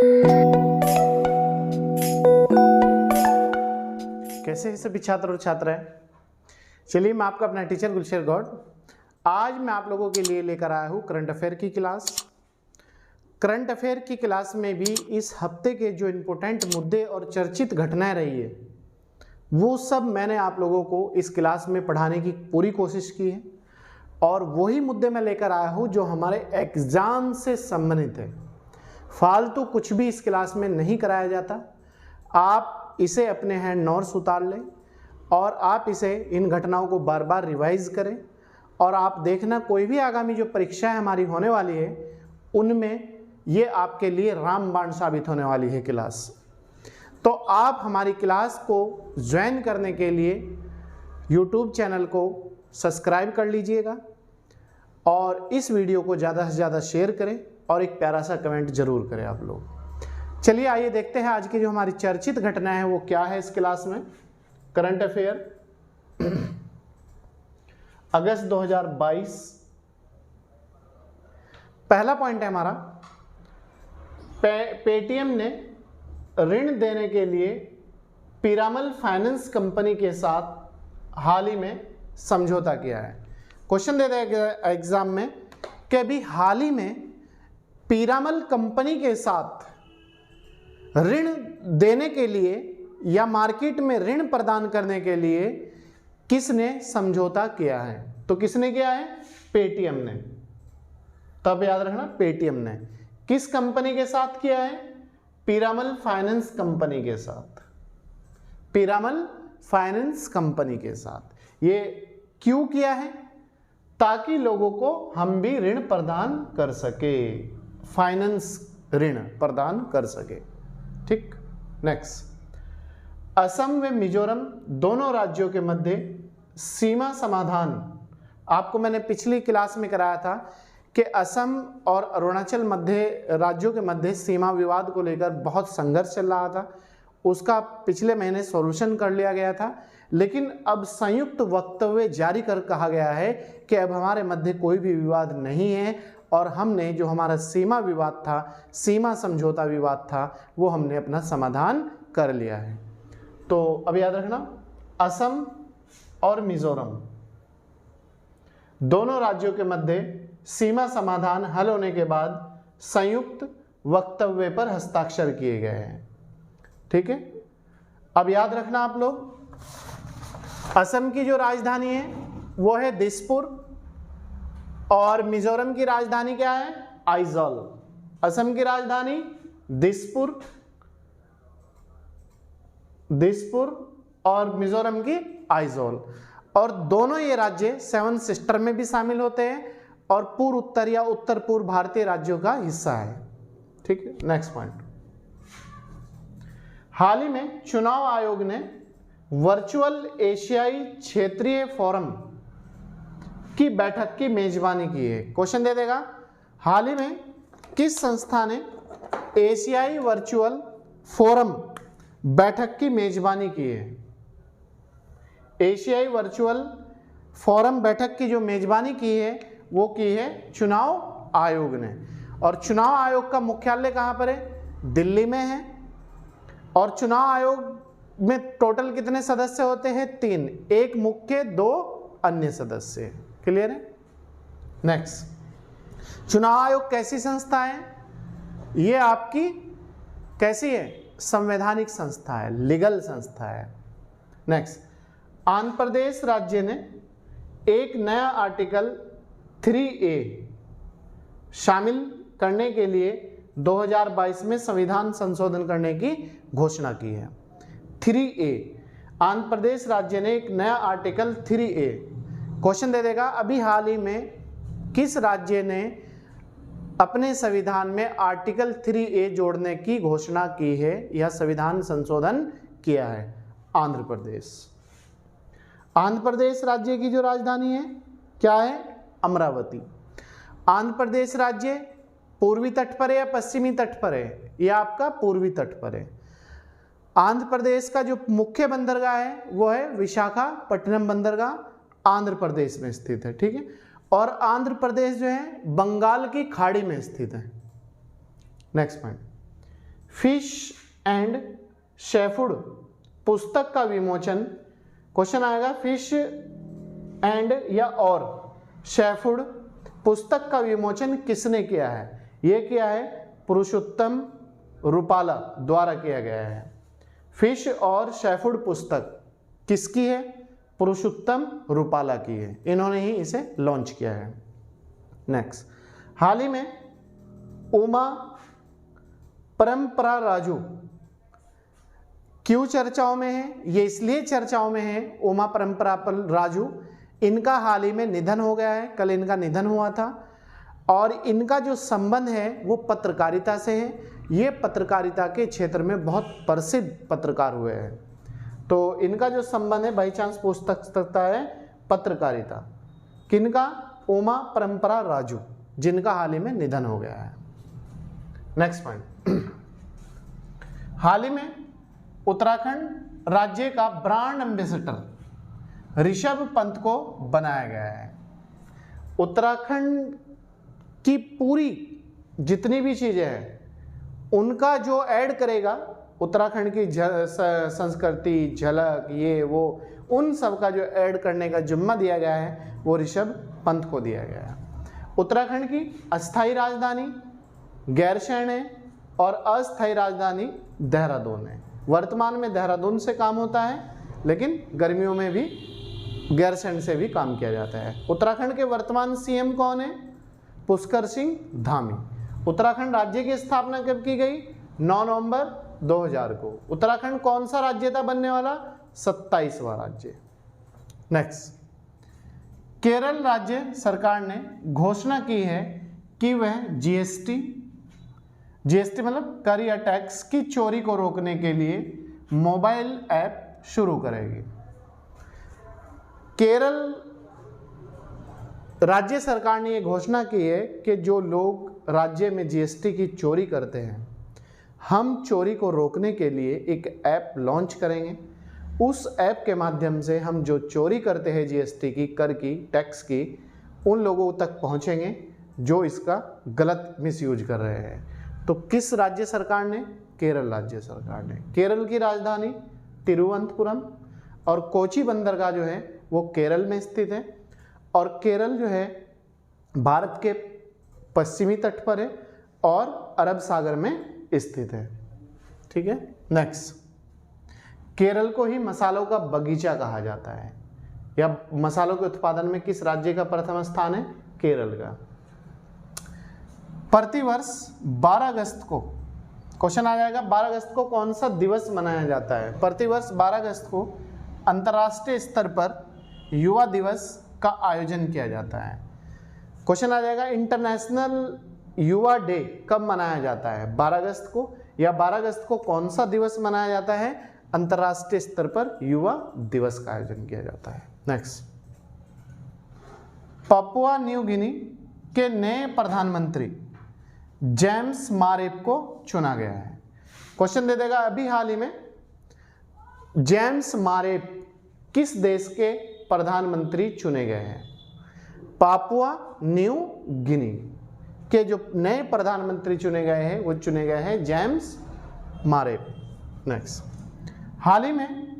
कैसे हैं सभी छात्र और छात्राएं। चलिए, मैं आपका अपना टीचर गुलशेर गौड़ आज मैं आप लोगों के लिए लेकर आया हूँ करंट अफेयर की क्लास। करंट अफेयर की क्लास में भी इस हफ्ते के जो इम्पोर्टेंट मुद्दे और चर्चित घटनाएं रही है वो सब मैंने आप लोगों को इस क्लास में पढ़ाने की पूरी कोशिश की है और वही मुद्दे मैं लेकर आया हूँ जो हमारे एग्जाम से संबंधित है। फालतू कुछ भी इस क्लास में नहीं कराया जाता। आप इसे अपने हैंड नोट्स उतार लें और आप इसे इन घटनाओं को बार बार रिवाइज करें और आप देखना कोई भी आगामी जो परीक्षाएं हमारी होने वाली है उनमें ये आपके लिए रामबाण साबित होने वाली है क्लास। तो आप हमारी क्लास को ज्वाइन करने के लिए YouTube चैनल को सब्सक्राइब कर लीजिएगा और इस वीडियो को ज़्यादा से ज़्यादा शेयर करें और एक प्यारा सा कमेंट जरूर करें आप लोग। चलिए आइए देखते हैं आज की जो हमारी चर्चित घटना है वो क्या है इस क्लास में। करंट अफेयर अगस्त 2022। पहला पॉइंट है हमारा, पेटीएम ने ऋण देने के लिए पीरामल फाइनेंस कंपनी के साथ हाल ही में समझौता किया है। क्वेश्चन दे देगा एग्जाम में कि अभी हाल ही में पीरामल कंपनी के साथ ऋण देने के लिए या मार्केट में ऋण प्रदान करने के लिए किसने समझौता किया है। तो किसने किया है? पेटीएम ने। तब याद रखना, पेटीएम ने किस कंपनी के साथ किया है? पीरामल फाइनेंस कंपनी के साथ। पीरामल फाइनेंस कंपनी के साथ। ये क्यों किया है? ताकि लोगों को हम भी ऋण प्रदान कर सके, फाइनेंस ऋण प्रदान कर सके। ठीक, नेक्स्ट। असम व मिजोरम दोनों राज्यों के मध्य सीमा समाधान। आपको मैंने पिछली क्लास में कराया था कि असम और अरुणाचल मध्य राज्यों के मध्य सीमा विवाद को लेकर बहुत संघर्ष चल रहा था। उसका पिछले महीने सॉल्यूशन कर लिया गया था, लेकिन अब संयुक्त वक्तव्य जारी कर कहा गया है कि अब हमारे मध्य कोई भी विवाद नहीं है और हमने जो हमारा सीमा विवाद था, सीमा समझौता विवाद था, वो हमने अपना समाधान कर लिया है। तो अब याद रखना, असम और मिजोरम दोनों राज्यों के मध्य सीमा समाधान हल होने के बाद संयुक्त वक्तव्य पर हस्ताक्षर किए गए हैं। ठीक है, अब याद रखना आप लोग, असम की जो राजधानी है वो है दिसपुर और मिजोरम की राजधानी क्या है? आइजॉल। असम की राजधानी दिसपुर और मिजोरम की आइजॉल। और दोनों ये राज्य 7 सिस्टर में भी शामिल होते हैं और पूर्व उत्तर या उत्तर पूर्व भारतीय राज्यों का हिस्सा है। ठीक है, नेक्स्ट पॉइंट। हाल ही में चुनाव आयोग ने वर्चुअल एशियाई क्षेत्रीय फोरम की बैठक की मेजबानी की है। क्वेश्चन दे देगा, हाल ही में किस संस्था ने एशियाई वर्चुअल फोरम बैठक की मेजबानी की है? एशियाई वर्चुअल फोरम बैठक की जो मेजबानी की है वो की है चुनाव आयोग ने। और चुनाव आयोग का मुख्यालय कहाँ पर है? दिल्ली में है। और चुनाव आयोग में टोटल कितने सदस्य होते हैं? 3, एक मुख्य, 2 अन्य सदस्य। क्लियर है? नेक्स्ट, चुनाव आयोग कैसी संस्था है? ये आपकी कैसी है? संवैधानिक संस्था है, लीगल संस्था है। नेक्स्ट, आंध्र प्रदेश राज्य ने एक नया आर्टिकल 3A शामिल करने के लिए 2022 में संविधान संशोधन करने की घोषणा की है। 3A, आंध्र प्रदेश राज्य ने एक नया आर्टिकल 3A। क्वेश्चन दे देगा, अभी हाल ही में किस राज्य ने अपने संविधान में आर्टिकल 3A जोड़ने की घोषणा की है या संविधान संशोधन किया है? आंध्र प्रदेश। आंध्र प्रदेश राज्य की जो राजधानी है क्या है? अमरावती। आंध्र प्रदेश राज्य पूर्वी तट पर है या पश्चिमी तट पर है? यह आपका पूर्वी तट पर है। आंध्र प्रदेश का जो मुख्य बंदरगाह है वो है विशाखापट्टनम बंदरगाह, आंध्र प्रदेश में स्थित है। ठीक है, और आंध्र प्रदेश जो है बंगाल की खाड़ी में स्थित है। नेक्स्ट पॉइंट, फिश एंड शेफूड पुस्तक का विमोचन, क्वेश्चन आएगा फिश एंड या और शेफूड पुस्तक का विमोचन किसने किया है? यह किया है पुरुषोत्तम रूपाला द्वारा किया गया है। फिश और शेफूड पुस्तक किसकी है? पुरुषोत्तम रूपाला की है, इन्होंने ही इसे लॉन्च किया है। नेक्स्ट, हाल ही में उमा परंपरा राजू क्यों चर्चाओं में है? ये इसलिए चर्चाओं में है, उमा परंपरा राजू, इनका हाल ही में निधन हो गया है, कल इनका निधन हुआ था और इनका जो संबंध है वो पत्रकारिता से है। ये पत्रकारिता के क्षेत्र में बहुत प्रसिद्ध पत्रकार हुए हैं, तो इनका जो संबंध है बाई चांस पूछ सकता है पत्रकारिता। किनका? उमा परंपरा राजू, जिनका हाल ही में निधन हो गया है। नेक्स्ट पॉइंट, हाल ही में उत्तराखंड राज्य का ब्रांड एम्बेसडर ऋषभ पंत को बनाया गया है। उत्तराखंड की पूरी जितनी भी चीजें हैं उनका जो ऐड करेगा, उत्तराखंड की संस्कृति, झलक, ये वो, उन सब का जो ऐड करने का जिम्मा दिया गया है वो ऋषभ पंत को दिया गया है। उत्तराखंड की अस्थायी राजधानी गैरसैंण है और अस्थायी राजधानी देहरादून है। वर्तमान में देहरादून से काम होता है, लेकिन गर्मियों में भी गैरसैंण से भी काम किया जाता है। उत्तराखंड के वर्तमान सीएम कौन है? पुष्कर सिंह धामी। उत्तराखंड राज्य की स्थापना कब की गई? 9 नवंबर 2000 को। उत्तराखंड कौन सा राज्य था बनने वाला? 27वां राज्य। नेक्स्ट, केरल राज्य सरकार ने घोषणा की है कि वह जीएसटी मतलब कर या टैक्स की चोरी को रोकने के लिए मोबाइल ऐप शुरू करेगी। केरल राज्य सरकार ने यह घोषणा की है कि जो लोग राज्य में जीएसटी की चोरी करते हैं, हम चोरी को रोकने के लिए एक ऐप लॉन्च करेंगे। उस ऐप के माध्यम से हम जो चोरी करते हैं जीएसटी की, कर की, टैक्स की, उन लोगों तक पहुंचेंगे जो इसका गलत मिसयूज कर रहे हैं। तो किस राज्य सरकार ने? केरल राज्य सरकार ने। केरल की राजधानी तिरुवनंतपुरम और कोची बंदरगाह जो है वो केरल में स्थित है और केरल जो है भारत के पश्चिमी तट पर है और अरब सागर में स्थित है। ठीक है। नेक्स्ट, केरल को ही मसालों का बगीचा कहा जाता है, या मसालों के उत्पादन में किस राज्य का प्रथम स्थान है? केरल का। प्रतिवर्ष 12 अगस्त को, क्वेश्चन आ जाएगा, 12 अगस्त को कौन सा दिवस मनाया जाता है? प्रतिवर्ष 12 अगस्त को अंतर्राष्ट्रीय स्तर पर युवा दिवस का आयोजन किया जाता है। क्वेश्चन आ जाएगा, इंटरनेशनल युवा डे कब मनाया जाता है? 12 अगस्त को, या 12 अगस्त को कौन सा दिवस मनाया जाता है? अंतर्राष्ट्रीय स्तर पर युवा दिवस का आयोजन किया जाता है। नेक्स्ट, पापुआ न्यू गिनी के नए प्रधानमंत्री जेम्स मारेप को चुना गया है। क्वेश्चन दे देगा, अभी हाल ही में जेम्स मारेप किस देश के प्रधानमंत्री चुने गए हैं? पापुआ न्यू गिनी के जो नए प्रधानमंत्री चुने गए हैं वो चुने गए हैं जेम्स मारेप। नेक्स्ट, हाल ही में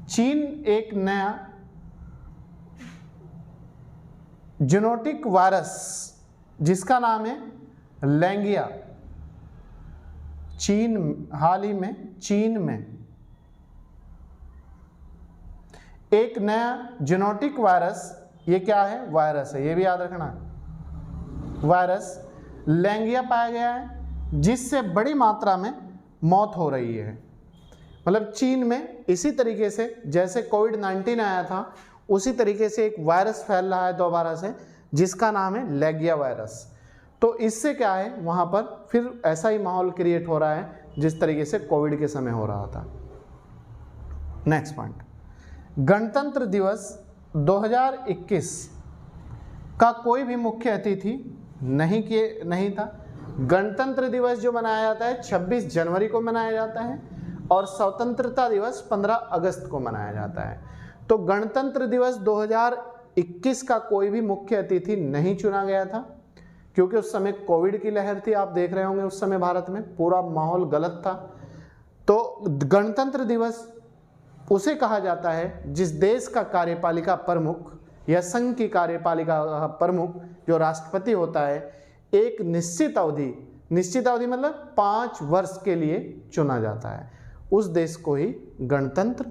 चीन एक नया जूनोटिक वायरस जिसका नाम है लैंगिया, हाल ही में चीन में एक नया जूनोटिक वायरस, ये क्या है? वायरस है, ये भी याद रखना, वायरस लैंगिया पाया गया है जिससे बड़ी मात्रा में मौत हो रही है। मतलब चीन में इसी तरीके से जैसे कोविड-19 आया था उसी तरीके से एक वायरस फैल रहा है दोबारा से जिसका नाम है लैंगिया वायरस। तो इससे क्या है, वहाँ पर फिर ऐसा ही माहौल क्रिएट हो रहा है जिस तरीके से कोविड के समय हो रहा था। नेक्स्ट पॉइंट, गणतंत्र दिवस 2021 का कोई भी मुख्य अतिथि नहीं था। गणतंत्र दिवस जो मनाया जाता है 26 जनवरी को मनाया जाता है और स्वतंत्रता दिवस 15 अगस्त को मनाया जाता है। तो गणतंत्र दिवस 2021 का कोई भी मुख्य अतिथि नहीं चुना गया था क्योंकि उस समय कोविड की लहर थी, आप देख रहे होंगे उस समय भारत में पूरा माहौल गलत था। तो गणतंत्र दिवस उसे कहा जाता है जिस देश का कार्यपालिका प्रमुख या संघ की कार्यपालिका प्रमुख जो राष्ट्रपति होता है एक निश्चित अवधि मतलब 5 वर्ष के लिए चुना जाता है, उस देश को ही गणतंत्र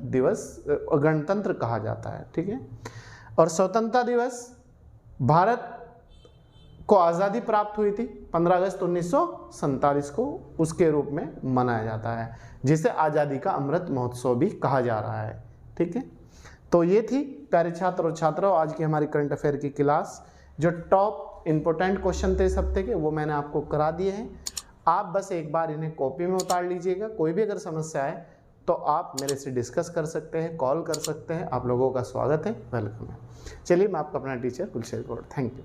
कहा जाता है। ठीक है। और स्वतंत्रता दिवस, भारत को आज़ादी प्राप्त हुई थी 15 अगस्त 1947 को, उसके रूप में मनाया जाता है, जिसे आज़ादी का अमृत महोत्सव भी कहा जा रहा है। ठीक है। तो ये थी प्यारे छात्र और छात्राओं आज की हमारी करंट अफेयर की क्लास। जो टॉप इंपॉर्टेंट क्वेश्चन थे इस हफ्ते के वो मैंने आपको करा दिए हैं। आप बस एक बार इन्हें कॉपी में उतार लीजिएगा। कोई भी अगर समस्या है तो आप मेरे से डिस्कस कर सकते हैं, कॉल कर सकते हैं। आप लोगों का स्वागत है, वेलकम है। चलिए मैं आपका अपना teacher Gulsher Gaur, thank you.